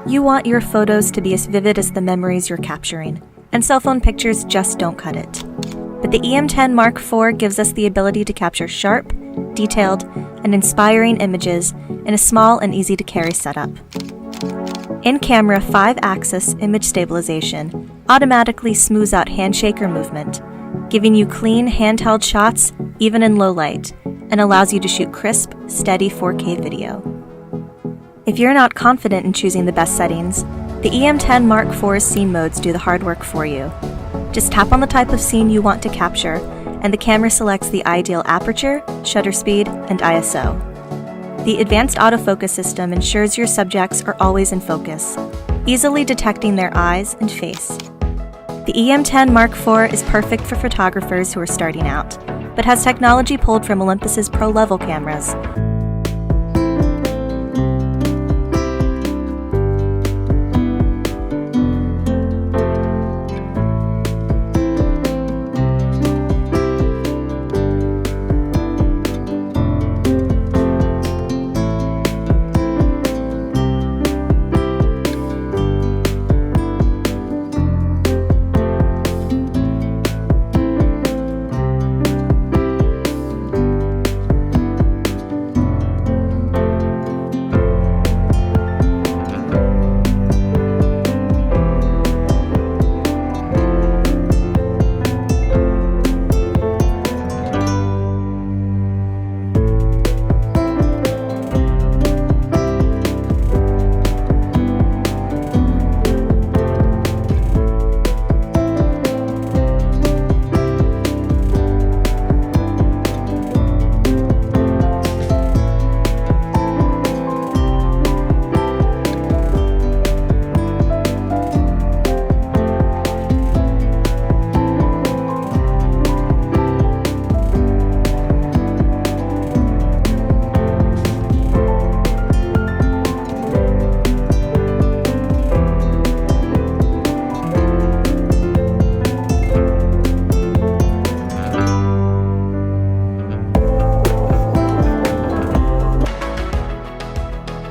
You want your photos to be as vivid as the memories you're capturing, and cell phone pictures just don't cut it. But the M10 Mark IV gives us the ability to capture sharp, detailed, and inspiring images in a small and easy-to-carry setup. In-camera 5-axis image stabilization automatically smooths out handshake or movement, giving you clean handheld shots even in low light, and allows you to shoot crisp, steady 4K video. If you're not confident in choosing the best settings, the M10 Mark IV's scene modes do the hard work for you. Just tap on the type of scene you want to capture, and the camera selects the ideal aperture, shutter speed, and ISO. The advanced autofocus system ensures your subjects are always in focus, easily detecting their eyes and face. The M10 Mark IV is perfect for photographers who are starting out, but has technology pulled from Olympus's pro-level cameras.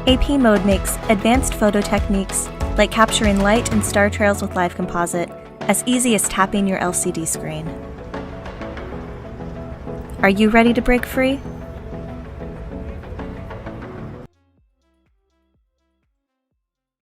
AP mode makes advanced photo techniques, like capturing light and star trails with live composite, as easy as tapping your LCD screen. Are you ready to break free?